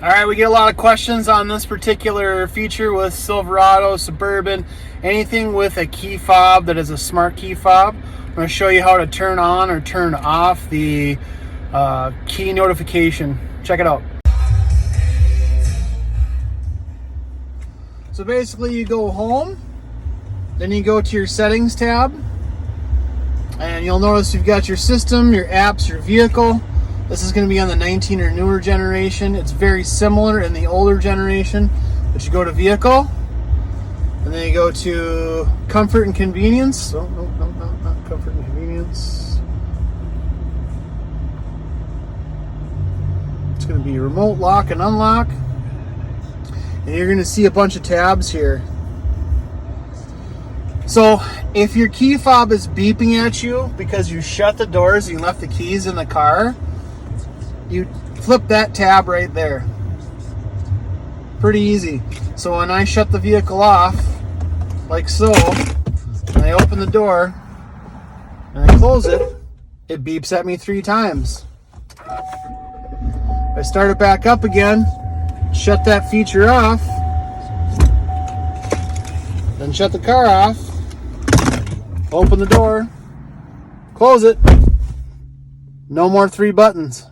All right, we get a lot of questions on this particular feature with Silverado, Suburban, anything with a key fob that is a smart key fob. I'm going to show you how to turn on or turn off the key notification. Check it out. So basically you go home, then you go to your settings tab, and you'll notice you've got your system, your apps, your vehicle. This is going to be on the 19 or newer generation. It's very similar in the older generation, but you go to vehicle, and then you go to comfort and convenience. Oh, no, not comfort and convenience. It's going to be remote lock and unlock. And you're going to see a bunch of tabs here. So if your key fob is beeping at you because you shut the doors and you left the keys in the car, you flip that tab right there. Pretty easy. So when I shut the vehicle off, like so, and I open the door and I close it, it beeps at me 3 times. If I start it back up again, shut that feature off, then shut the car off, open the door, close it. No more 3 buttons.